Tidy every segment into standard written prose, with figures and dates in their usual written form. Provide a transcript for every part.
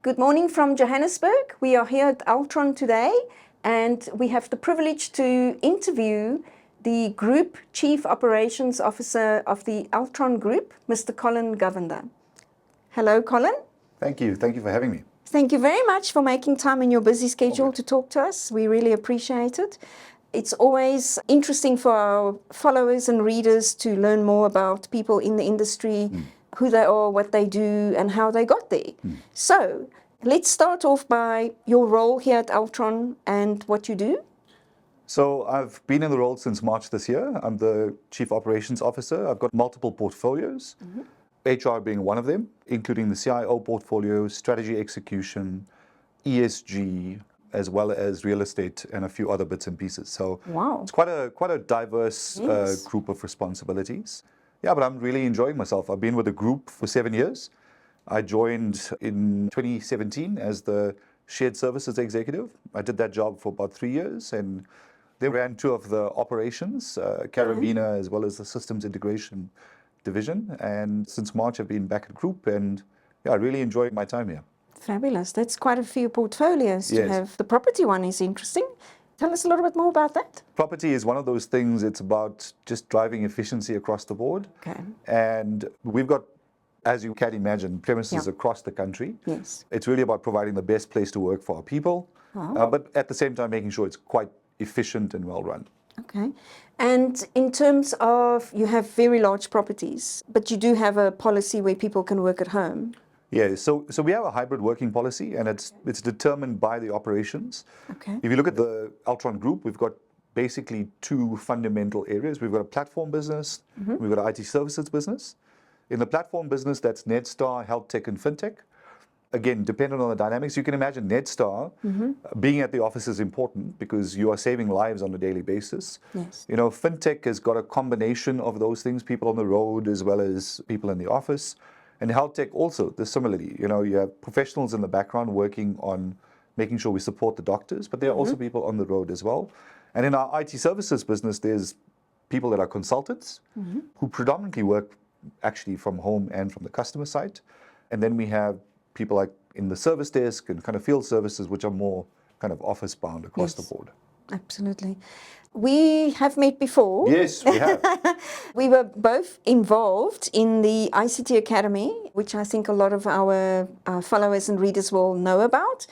Good morning from Johannesburg. We are here at Altron today and we have the privilege to interview the Group Chief Operations Officer of the Altron Group, Mr. Collin Govender. Hello, Collin. Thank you. Thank you for having me. Thank you very much for making time in your busy schedule to talk to us. We really appreciate it. It's always interesting for our followers and readers to learn more about people in the industry, who they are, what they do, and how they got there. So let's start off by your role here at Altron and what you do. So I've been in the role since March this year. I'm the Chief Operations Officer. I've got multiple portfolios, HR being one of them, including the CIO portfolio, strategy execution, ESG, as well as real estate and a few other bits and pieces. So it's quite a diverse group of responsibilities. Yeah, but I'm really enjoying myself. I've been with the group for 7 years. I joined in 2017 as the shared services executive. I did that job for about 3 years and they ran two of the operations, Carabina as well as the systems integration division. And since March, I've been back at group and yeah, I really enjoy my time here. Fabulous. That's quite a few portfolios to have. The property one is interesting. Tell us a little bit more about that. Property is one of those things, it's about just driving efficiency across the board. And we've got, as you can imagine, premises across the country. It's really about providing the best place to work for our people, but at the same time making sure it's quite efficient and well run. And in terms of, you have very large properties, but you do have a policy where people can work at home. Yeah, so we have a hybrid working policy and it's determined by the operations. If you look at the Altron Group, we've got basically two fundamental areas. We've got a platform business, we've got an IT services business. In the platform business, that's Netstar, Health Tech and FinTech. Again, depending on the dynamics, you can imagine Netstar being at the office is important because you are saving lives on a daily basis. You know, FinTech has got a combination of those things, people on the road as well as people in the office. And health tech also, similarly, you know, you have professionals in the background working on making sure we support the doctors, but there are also people on the road as well. And in our IT services business, there's people that are consultants who predominantly work actually from home and from the customer side. And then we have people like in the service desk and kind of field services, which are more kind of office bound across the board. Absolutely. We have met before. Yes, we have. We were both involved in the ICT Academy, which I think a lot of our followers and readers will know about,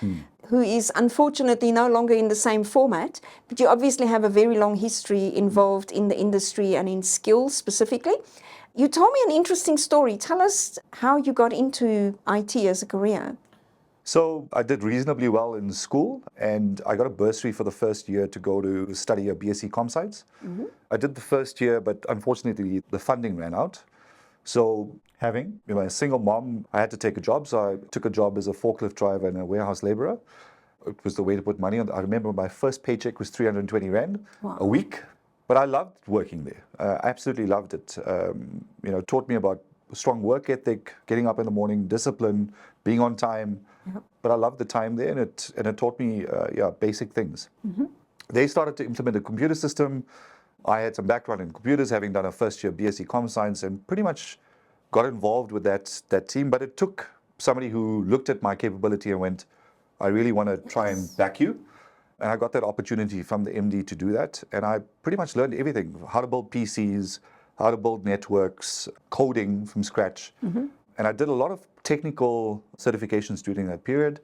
who is unfortunately no longer in the same format, but you obviously have a very long history involved in the industry and in skills specifically. You told me an interesting story. Tell us how you got into IT as a career. So I did reasonably well in school and I got a bursary for the first year to go to study a BSc Comp Science. I did the first year, but unfortunately the funding ran out. So having a single mom, I had to take a job. So I took a job as a forklift driver and a warehouse laborer. It was the way to put money on. I remember my first paycheck was 320 Rand a week, but I loved working there. I absolutely loved it. You know, it taught me about strong work ethic, getting up in the morning, discipline, being on time. But I loved the time there and it taught me basic things. They started to implement a computer system. I had some background in computers, having done a first year BSc Comp Science and pretty much got involved with that team. But it took somebody who looked at my capability and went, I really want to try and back you. And I got that opportunity from the MD to do that. And I pretty much learned everything, how to build PCs, how to build networks, coding from scratch. And I did a lot of technical certifications during that period.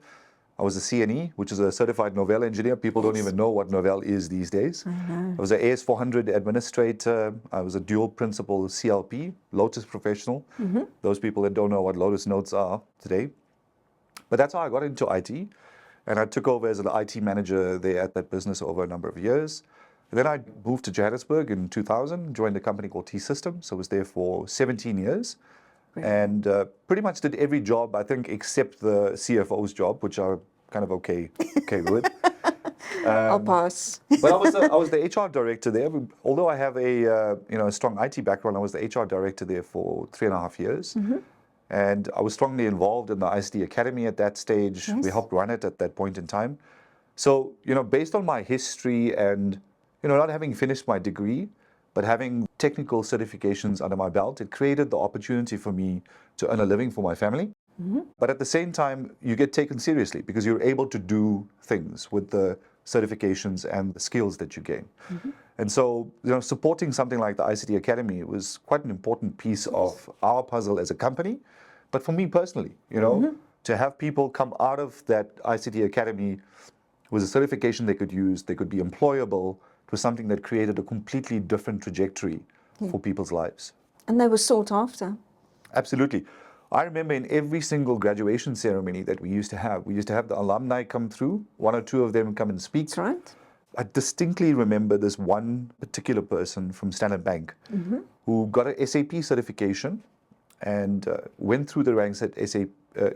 I was a CNE, which is a certified Novell engineer. People don't even know what Novell is these days. I was an AS400 administrator. I was a dual principal CLP, Lotus professional. Those people that don't know what Lotus Notes are today. But that's how I got into IT. And I took over as an IT manager there at that business over a number of years. And then I moved to Johannesburg in 2000, joined a company called T-Systems. So I was there for 17 years. And pretty much did every job, I think, except the CFO's job, which I'm kind of okay with. I'll pass. But I was the HR director there. Although I have a strong IT background, I was the HR director there for 3.5 years. And I was strongly involved in the ICT Academy at that stage. We helped run it at that point in time. So, based on my history and, not having finished my degree, but having technical certifications under my belt, it created the opportunity for me to earn a living for my family. But at the same time, you get taken seriously because you're able to do things with the certifications and the skills that you gain. And so, supporting something like the ICT Academy was quite an important piece of our puzzle as a company. But for me personally, to have people come out of that ICT Academy with a certification they could use, they could be employable, it was something that created a completely different trajectory for people's lives. And they were sought after. Absolutely. I remember in every single graduation ceremony that we used to have the alumni come through, one or two of them come and speak. That's right. I distinctly remember this one particular person from Standard Bank who got a SAP certification and went through the ranks at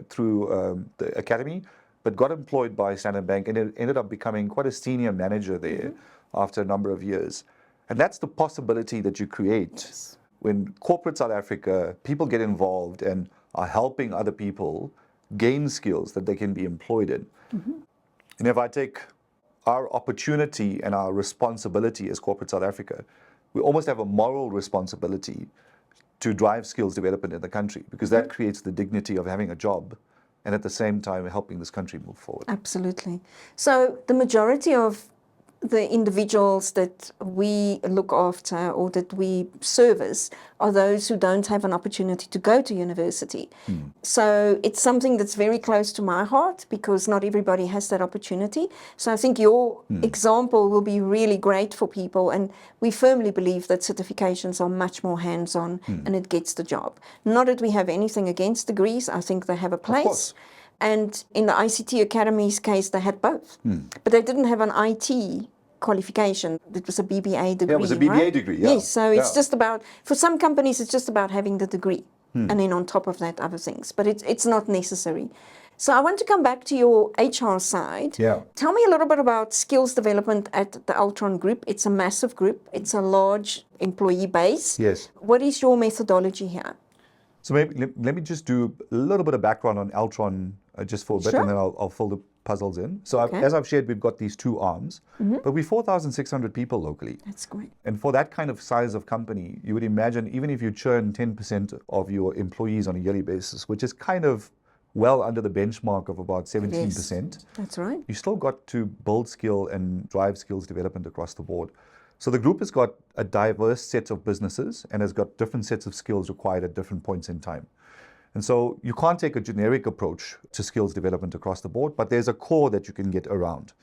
through the academy, but got employed by Standard Bank and it ended up becoming quite a senior manager there after a number of years. And that's the possibility that you create when corporate South Africa, people get involved and are helping other people gain skills that they can be employed in. And if I take our opportunity and our responsibility as corporate South Africa, we almost have a moral responsibility to drive skills development in the country because that creates the dignity of having a job and at the same time helping this country move forward. Absolutely. So the majority of the individuals that we look after or that we service are those who don't have an opportunity to go to university. So it's something that's very close to my heart because not everybody has that opportunity. So I think your example will be really great for people, and we firmly believe that certifications are much more hands-on and it gets the job. Not that we have anything against degrees, I think they have a place. And in the ICT Academy's case, they had both. But they didn't have an IT qualification. It was a BBA degree. Yeah, it was a BBA degree, yeah. Yes, so it's just about, for some companies, it's just about having the degree. And then on top of that, other things. But it's not necessary. So I want to come back to your HR side. Yeah. Tell me a little bit about skills development at the Altron Group. It's a massive group. It's a large employee base. Yes. What is your methodology here? So maybe let me just do a little bit of background on Altron just for a bit, and then I'll fill the puzzles in. So as I've shared, we've got these two arms, but we're 4,600 people locally. That's great. And for that kind of size of company, you would imagine even if you churn 10% of your employees on a yearly basis, which is kind of well under the benchmark of about 17%, That's right. you still got to build skill and drive skills development across the board. So the group has got a diverse set of businesses and has got different sets of skills required at different points in time. And so you can't take a generic approach to skills development across the board, but there's a core that you can get around.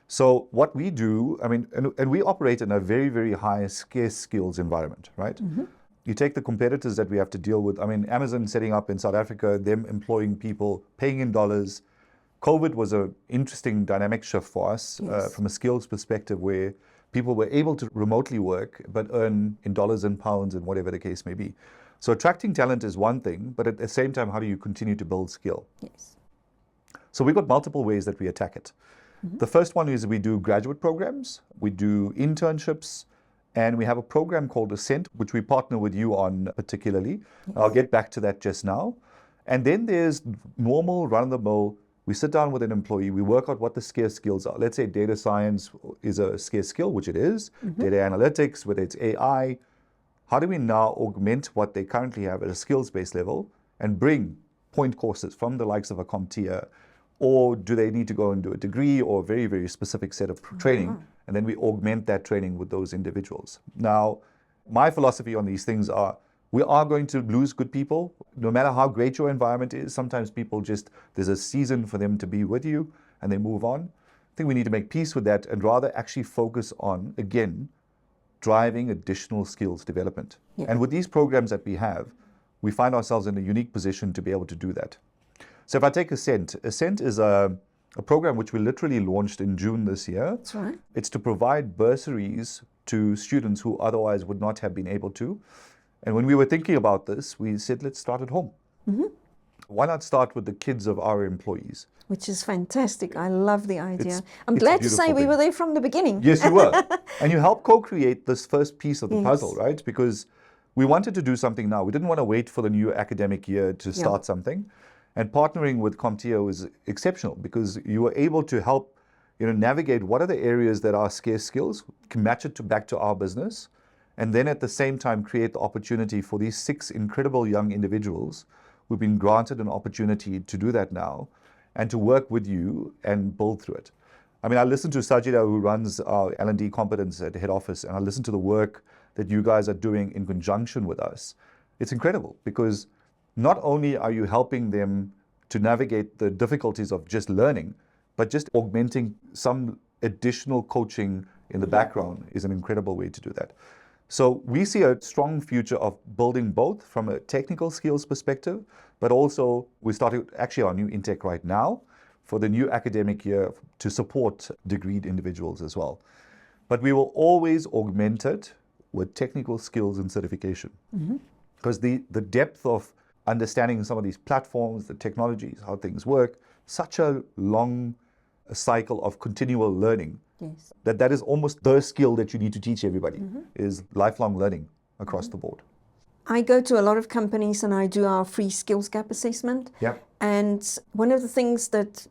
So what we do, and we operate in a very, very high scarce skills environment, right? You take the competitors that we have to deal with. Amazon setting up in South Africa, them employing people, paying in dollars. COVID was an interesting dynamic shift for us from a skills perspective where people were able to remotely work but earn in dollars and pounds and whatever the case may be. So attracting talent is one thing, but at the same time, how do you continue to build skill? Yes. So we've got multiple ways that we attack it. The first one is we do graduate programs, we do internships, and we have a program called Ascent, which we partner with you on particularly. I'll get back to that just now. And then there's normal run-of-the-mill. We sit down with an employee, we work out what the scarce skills are. Let's say data science is a scarce skill, which it is, data analytics, whether it's AI. How do we now augment what they currently have at a skills-based level and bring point courses from the likes of a CompTIA, or do they need to go and do a degree or a very, very specific set of training? And then we augment that training with those individuals. Now, my philosophy on these things are, we are going to lose good people. No matter how great your environment is, sometimes people there's a season for them to be with you and they move on. I think we need to make peace with that and rather actually focus on, again, driving additional skills development. And with these programs that we have, we find ourselves in a unique position to be able to do that. So if I take Ascent is a program which we literally launched in June this year. That's right. It's to provide bursaries to students who otherwise would not have been able to. And when we were thinking about this, we said, let's start at home. Why not start with the kids of our employees? Which is fantastic. I love the idea. I'm it's glad a to say beautiful we thing. were there from the beginning. Yes, you were. And you helped co-create this first piece of the puzzle, right? Because we wanted to do something now. We didn't want to wait for the new academic year to start something. And partnering with CompTIA was exceptional because you were able to help navigate what are the areas that are scarce skills, can match it back to our business, and then at the same time create the opportunity for these 6 incredible young individuals we've been granted an opportunity to do that now and to work with you and build through it. I mean, I listen to Sajida, who runs our L&D competence at head office, and I listen to the work that you guys are doing in conjunction with us. It's incredible because not only are you helping them to navigate the difficulties of just learning, but just augmenting some additional coaching in the background is an incredible way to do that. So we see a strong future of building both from a technical skills perspective, but also we started actually our new intake right now for the new academic year to support degreed individuals as well. But we will always augment it with technical skills and certification. Because the depth of understanding some of these platforms, the technologies, how things work, such a long cycle of continual learning, that is almost the skill that you need to teach everybody, is lifelong learning across the board. I go to a lot of companies and I do our free skills gap assessment. And one of the things that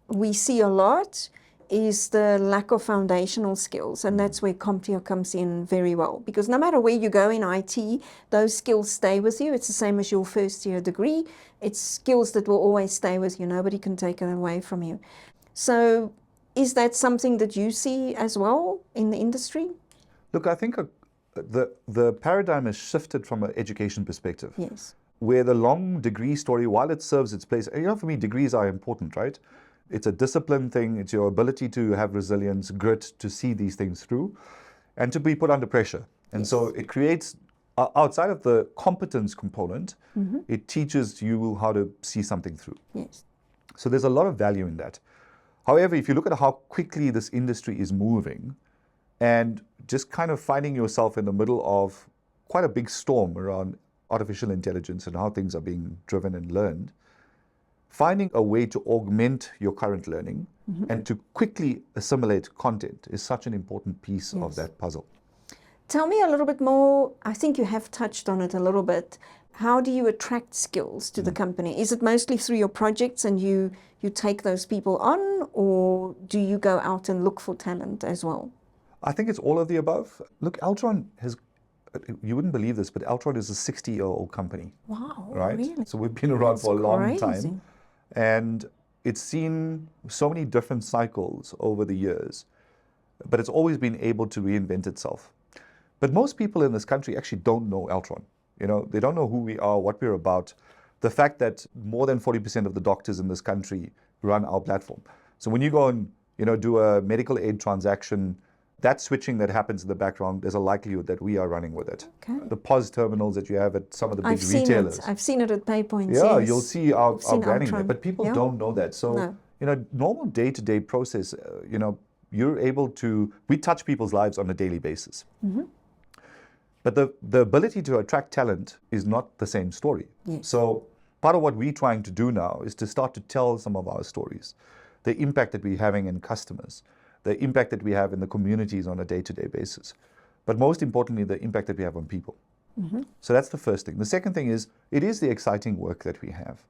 we see a lot is the lack of foundational skills, and that's where CompTIA comes in very well, because no matter where you go in IT, those skills stay with you. It's the same as your first year degree. It's skills that will always stay with you. Nobody can take it away from you. So is that something that you see as well in the industry? Look, I think the paradigm has shifted from an education perspective. Yes. Where the long degree story, while it serves its place, for me, degrees are important, right? It's a discipline thing. It's your ability to have resilience, grit, to see these things through, and to be put under pressure. And so it creates, outside of the competence component, it teaches you how to see something through. Yes. So there's a lot of value in that. However, if you look at how quickly this industry is moving, and just kind of finding yourself in the middle of quite a big storm around artificial intelligence and how things are being driven and learned, finding a way to augment your current learning and to quickly assimilate content is such an important piece of that puzzle. Tell me a little bit more. I think you have touched on it a little bit. How do you attract skills to the company? Is it mostly through your projects and you take those people on, or do you go out and look for talent as well? I think it's all of the above. Look, Altron has, you wouldn't believe this, but Altron is a 60-year-old company. Wow, right? really? So we've been around for a long crazy. time. And it's seen so many different cycles over the years, but it's always been able to reinvent itself. But most people in this country actually don't know Altron. They don't know who we are, what we're about. The fact that more than 40% of the doctors in this country run our platform. So when you go and do a medical aid transaction, that switching that happens in the background, there's a likelihood that we are running with it. Okay. The POS terminals that you have at some of the big retailers. I've seen it at PayPoints. Yeah, yes. you'll see our branding there, Altron. but people don't know that. So, normal day-to-day process, you're able to, we touch people's lives on a daily basis. But the ability to attract talent is not the same story. Yes. So part of what we're trying to do now is to start to tell some of our stories, the impact that we're having in customers, the impact that we have in the communities on a day-to-day basis, but most importantly, the impact that we have on people. So that's the first thing. The second thing is, it is the exciting work that we have.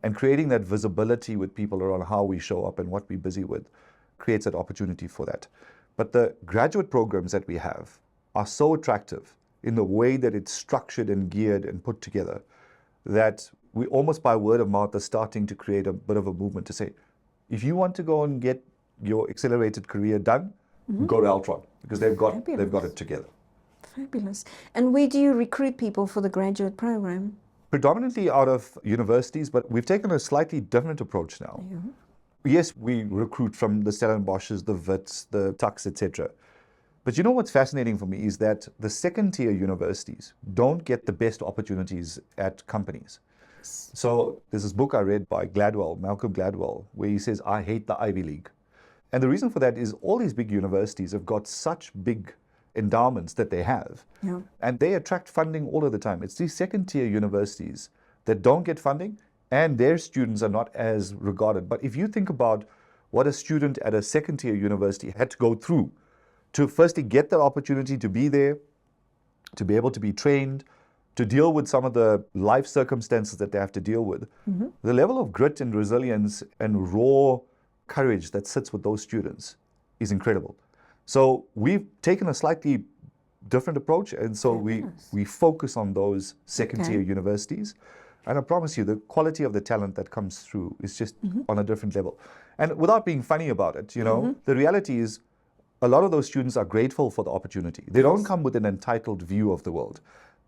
And creating that visibility with people around how we show up and what we're busy with creates that opportunity for that. But the graduate programs that we have are so attractive in the way that it's structured and geared and put together that we almost by word of mouth are starting to create a bit of a movement to say, if you want to go and get your accelerated career done, go to Altron, because they've got it together. Fabulous. And where do you recruit people for the graduate program? Predominantly out of universities, but we've taken a slightly different approach now. Yes, we recruit from the Stellenbosches, the Wits, the Tuks, etc. But you know what's fascinating for me is that the second-tier universities don't get the best opportunities at companies. So there's this book I read by Malcolm Gladwell, where he says, I hate the Ivy League. And the reason for that is all these big universities have got such big endowments that they have, and they attract funding all of the time. It's these second-tier universities that don't get funding, and their students are not as regarded. But if you think about what a student at a second-tier university had to go through to firstly get that opportunity to be there, to be able to be trained, to deal with some of the life circumstances that they have to deal with, the level of grit and resilience and raw courage that sits with those students is incredible. So we've taken a slightly different approach, and so we focus on those second-tier universities. And I promise you, the quality of the talent that comes through is just on a different level. And without being funny about it, you know, the reality is a lot of those students are grateful for the opportunity. They don't come with an entitled view of the world.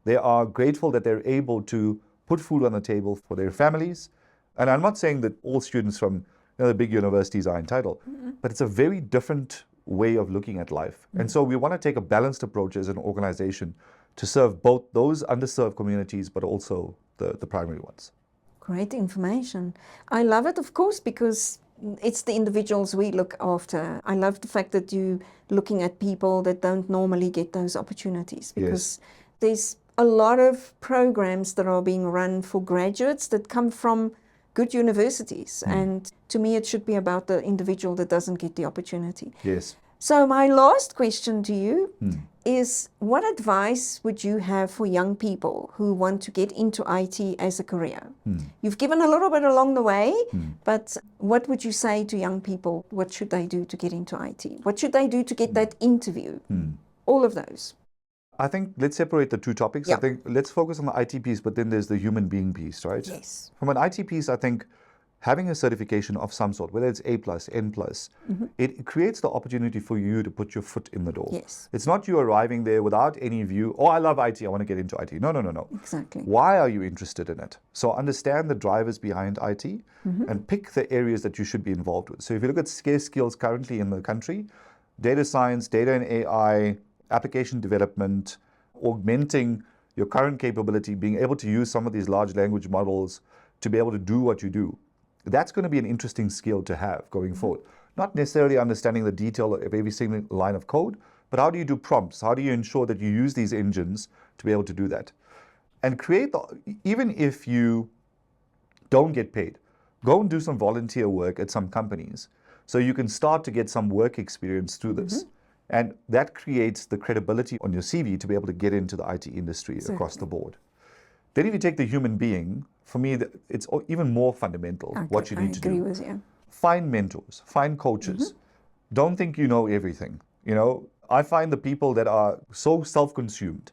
They are grateful that they're able to put food on the table for their families. And I'm not saying that all students from the big universities are entitled, but it's a very different way of looking at life. And so we want to take a balanced approach as an organization to serve both those underserved communities, but also the primary ones. Great information. I love it, of course, because it's the individuals we look after. I love the fact that you're looking at people that don't normally get those opportunities, because there's a lot of programs that are being run for graduates that come from good universities. And to me, it should be about the individual that doesn't get the opportunity. Yes. So my last question to you is, what advice would you have for young people who want to get into IT as a career? You've given a little bit along the way, but what would you say to young people? What should they do to get into IT? What should they do to get that interview? All of those. I think let's separate the two topics. Yeah. I think let's focus on the IT piece, but then there's the human being piece, right? Yes. From an IT piece, I think having a certification of some sort, whether it's A+, N+, it creates the opportunity for you to put your foot in the door. Yes. It's not you arriving there without any view, oh, I love IT, I want to get into IT. No, no, no, no. Exactly. Why are you interested in it? So understand the drivers behind IT and pick the areas that you should be involved with. So if you look at scarce skills currently in the country, data science, data and AI, application development, augmenting your current capability, being able to use some of these large language models to be able to do what you do. That's going to be an interesting skill to have going forward. Not necessarily understanding the detail of every single line of code, but how do you do prompts? How do you ensure that you use these engines to be able to do that? And create, even if you don't get paid, go and do some volunteer work at some companies so you can start to get some work experience through this. And that creates the credibility on your CV to be able to get into the IT industry across the board. Then if you take the human being, for me, it's even more fundamental what you need to do. I agree with you. Find mentors, find coaches. Don't think you know everything. You know, I find the people that are so self-consumed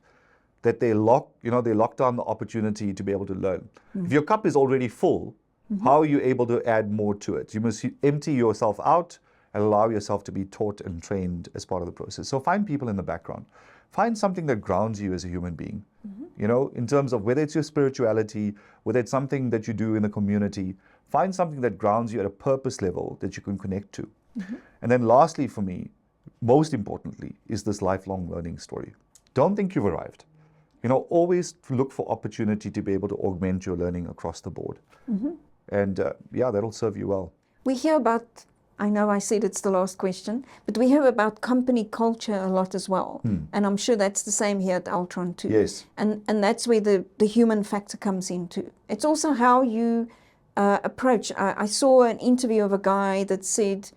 that they lock down the opportunity to be able to learn. If your cup is already full, how are you able to add more to it? You must empty yourself out and allow yourself to be taught and trained as part of the process. So find people in the background. Find something that grounds you as a human being. You know, in terms of whether it's your spirituality, whether it's something that you do in the community, find something that grounds you at a purpose level that you can connect to. And then lastly for me, most importantly, is this lifelong learning story. Don't think you've arrived. You know, always look for opportunity to be able to augment your learning across the board. And yeah, that'll serve you well. We hear about, I know I said it's the last question, but we hear about company culture a lot as well. And I'm sure that's the same here at Altron too. Yes. And that's where the human factor comes into. It's also how you approach. I saw an interview of a guy that said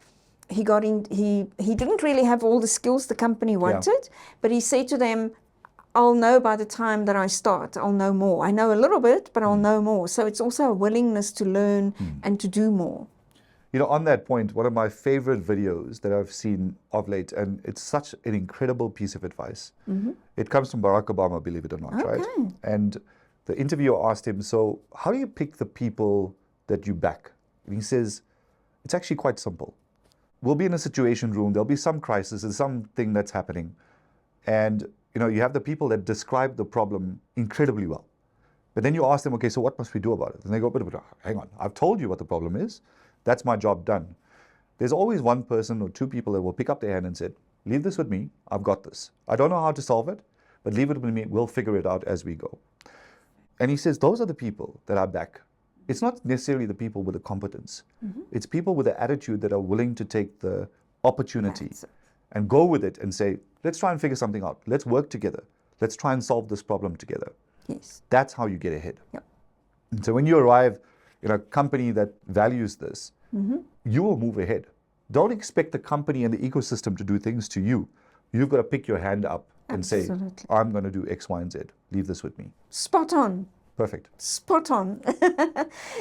he didn't really have all the skills the company wanted, but he said to them, I'll know by the time that I start, I'll know more. I know a little bit, but I'll know more. So it's also a willingness to learn and to do more. You know, on that point, one of my favorite videos that I've seen of late, and it's such an incredible piece of advice. It comes from Barack Obama, believe it or not, right? And the interviewer asked him, so how do you pick the people that you back? And he says, it's actually quite simple. We'll be in a situation room, there'll be some crisis, there's something that's happening. And you know, you have the people that describe the problem incredibly well. But then you ask them, okay, so what must we do about it? And they go, hang on, I've told you what the problem is. That's my job done. There's always one person or two people that will pick up their hand and say, leave this with me, I've got this. I don't know how to solve it, but leave it with me, we'll figure it out as we go. And he says, those are the people that are back. It's not necessarily the people with the competence. It's people with the attitude that are willing to take the opportunity and go with it and say, let's try and figure something out. Let's work together. Let's try and solve this problem together. Yes. That's how you get ahead. Yep. And so when you arrive in a company that values this, you will move ahead. Don't expect the company and the ecosystem to do things to you. You've got to pick your hand up and say, I'm going to do X, Y, and Z. Leave this with me. Spot on. Perfect. Spot on.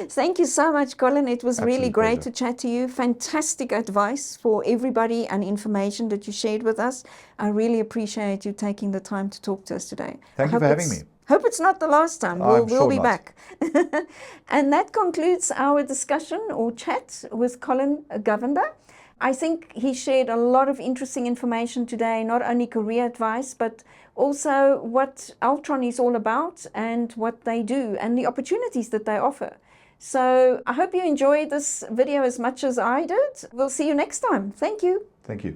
Thank you so much, Collin. It was really great pleasure to chat to you. Fantastic advice for everybody and information that you shared with us. I really appreciate you taking the time to talk to us today. Thank you for having me. Hope it's not the last time. I'm We'll sure be not. back. And that concludes our discussion or chat with Collin Govender. I think he shared a lot of interesting information today, not only career advice, but also what Altron is all about and what they do and the opportunities that they offer. So I hope you enjoyed this video as much as I did. We'll see you next time. Thank you. Thank you.